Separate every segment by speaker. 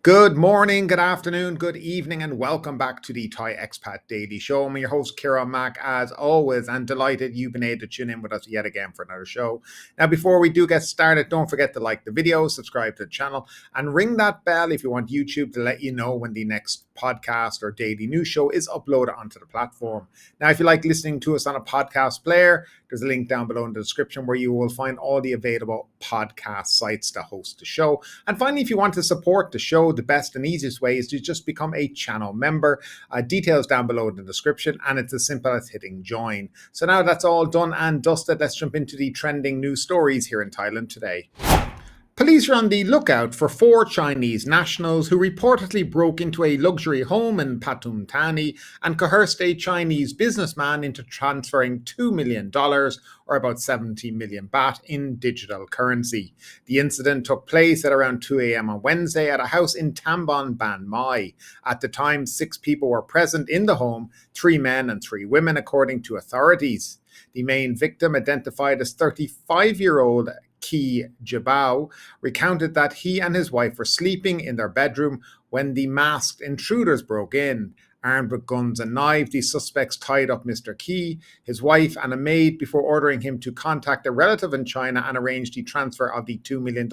Speaker 1: Good morning, good afternoon, good evening, and welcome back to the Thai Expat Daily Show. I'm your host, Kira Mack, as always, and delighted you've been able to tune in with us yet again for another show. Now, before we do get started, don't forget to like the video, subscribe to the channel, and ring that bell if you want YouTube to let you know when the next podcast or daily news show is uploaded onto the platform. Now, if you like listening to us on a podcast player, there's a link down below in the description where you will find all the available podcast sites that host the show. And finally, if you want to support the show, the best and easiest way is to just become a channel member. Details down below in the description, and it's as simple as hitting join. So now that's all done and dusted, let's jump into the trending news stories here in Thailand today. Police are on the lookout for 4 Chinese nationals who reportedly broke into a luxury home in Pattong and coerced a Chinese businessman into transferring $2 million, or about 70 million baht, in digital currency. The incident took place at around 2 a.m. on Wednesday at a house in Tambon, Ban Mai. At the time, 6 people were present in the home, 3 men and 3 women, according to authorities. The main victim, identified as 35-year-old Ki Jabao, recounted that he and his wife were sleeping in their bedroom when the masked intruders broke in. Armed with guns and knives, the suspects tied up Mr. Ki, his wife, and a maid before ordering him to contact a relative in China and arrange the transfer of the $2 million.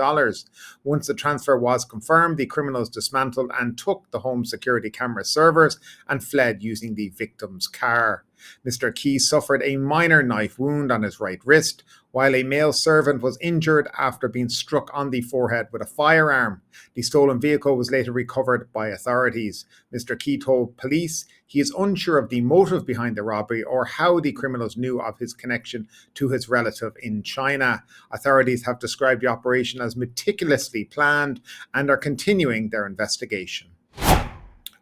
Speaker 1: Once the transfer was confirmed, the criminals dismantled and took the home security camera servers and fled using the victim's car. Mr. Ki suffered a minor knife wound on his right wrist, while a male servant was injured after being struck on the forehead with a firearm. The stolen vehicle was later recovered by authorities. Mr. Ki told police he is unsure of the motive behind the robbery or how the criminals knew of his connection to his relative in China. Authorities have described the operation as meticulously planned and are continuing their investigation.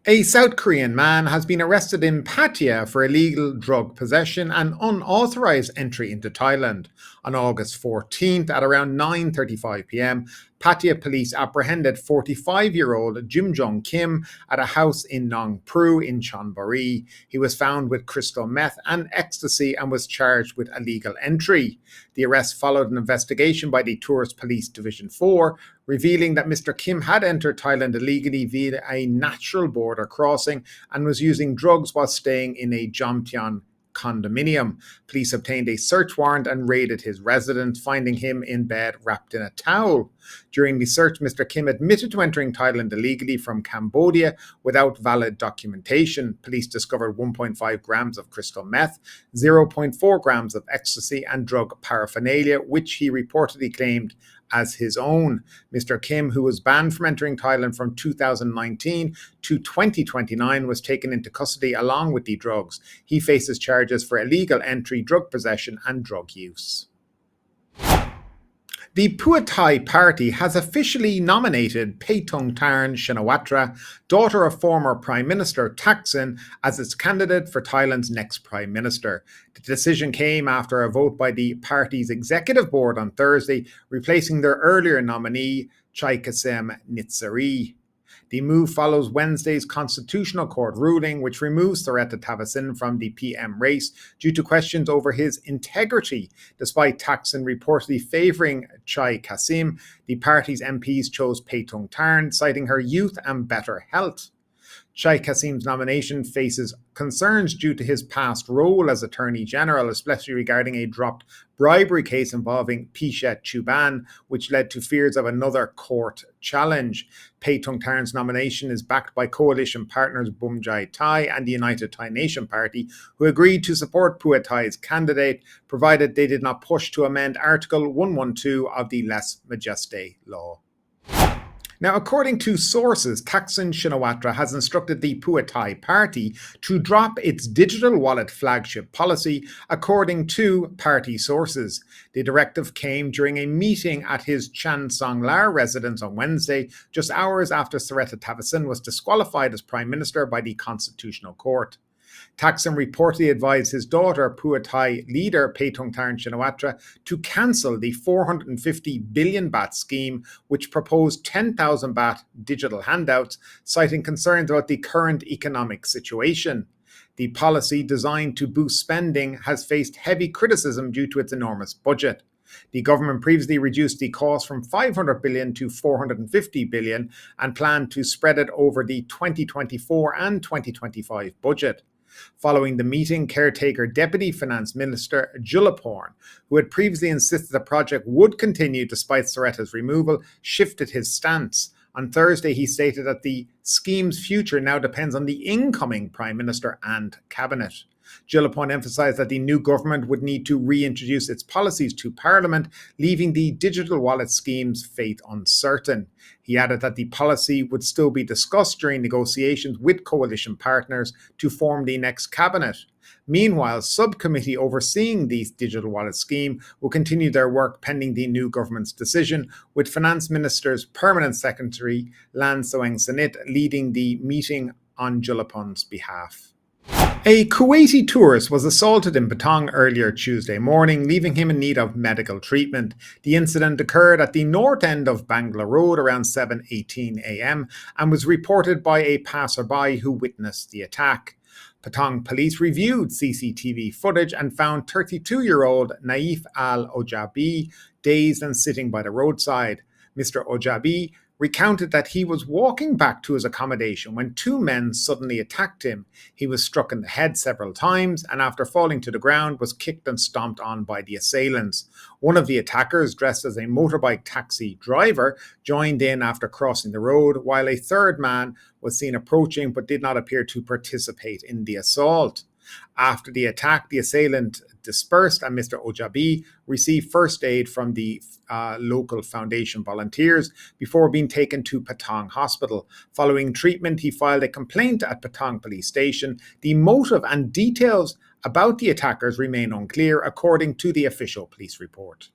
Speaker 1: A South Korean man has been arrested in Pattaya for illegal drug possession and unauthorized entry into Thailand. On August 14th at around 9:35 p.m., Pattaya police apprehended 45-year-old Jim Jong Kim at a house in Nong Pru in Chonburi. He was found with crystal meth and ecstasy and was charged with illegal entry. The arrest followed an investigation by the Tourist Police Division 4, revealing that Mr. Kim had entered Thailand illegally via a natural border crossing and was using drugs while staying in a Jomtyon condominium. Police obtained a search warrant and raided his residence, finding him in bed wrapped in a towel. During the search, Mr. Kim admitted to entering Thailand illegally from Cambodia without valid documentation. Police discovered 1.5 grams of crystal meth, 0.4 grams of ecstasy, and drug paraphernalia, which he reportedly claimed as his own. Mr. Kim, who was banned from entering Thailand from 2019 to 2029, was taken into custody along with the drugs. He faces charges for illegal entry, drug possession, and drug use. The Pheu Thai party has officially nominated Paetongtarn Shinawatra, daughter of former Prime Minister Thaksin, as its candidate for Thailand's next Prime Minister. The decision came after a vote by the party's executive board on Thursday, replacing their earlier nominee, Thaksin Nitsari. The move follows Wednesday's Constitutional Court ruling, which removes Thaksin from the PM race due to questions over his integrity. Despite Thaksin reportedly favouring Thaksin, the party's MPs chose Paetongtarn, citing her youth and better health. Thaksin's nomination faces concerns due to his past role as Attorney General, especially regarding a dropped bribery case involving Pishet Chuban, which led to fears of another court challenge. Paetongtarn's nomination is backed by coalition partners Bumjai Thai and the United Thai Nation Party, who agreed to support Pheu Thai's candidate, provided they did not push to amend Article 112 of the Lese Majeste law. Now, according to sources, Thaksin Shinawatra has instructed the Pheu Thai party to drop its digital wallet flagship policy, according to party sources. The directive came during a meeting at his Chan Song Lar residence on Wednesday, just hours after Thaksin was disqualified as Prime Minister by the Constitutional Court. Thaksin reportedly advised his daughter, Pheu Thai leader Paetongtarn Shinawatra, to cancel the 450 billion baht scheme, which proposed 10,000 baht digital handouts, citing concerns about the current economic situation. The policy, designed to boost spending, has faced heavy criticism due to its enormous budget. The government previously reduced the cost from 500 billion to 450 billion and planned to spread it over the 2024 and 2025 budget. Following the meeting, caretaker Deputy Finance Minister Julapurn, who had previously insisted the project would continue despite Sareta's removal, shifted his stance. On Thursday, he stated that the scheme's future now depends on the incoming Prime Minister and Cabinet. Julapurn emphasised that the new government would need to reintroduce its policies to Parliament, leaving the digital wallet scheme's fate uncertain. He added that the policy would still be discussed during negotiations with coalition partners to form the next cabinet. Meanwhile, subcommittee overseeing the digital wallet scheme will continue their work pending the new government's decision, with Finance Minister's Permanent Secretary Lan Soeng Sanit leading the meeting on Julapur's behalf. A Kuwaiti tourist was assaulted in Patong earlier Tuesday morning, leaving him in need of medical treatment. The incident occurred at the north end of Bangla Road around 7:18 a.m. and was reported by a passerby who witnessed the attack. Patong police reviewed CCTV footage and found 32-year-old Naif al-Ojabi dazed and sitting by the roadside. Mr. Ojabi recounted that he was walking back to his accommodation when two men suddenly attacked him. He was struck in the head several times and after falling to the ground was kicked and stomped on by the assailants. One of the attackers, dressed as a motorbike taxi driver, joined in after crossing the road, while a third man was seen approaching but did not appear to participate in the assault. After the attack, the assailant dispersed and Mr. Ojabi received first aid from the local foundation volunteers before being taken to Patong Hospital. Following treatment, he filed a complaint at Patong Police Station. The motive and details about the attackers remain unclear, according to the official police report.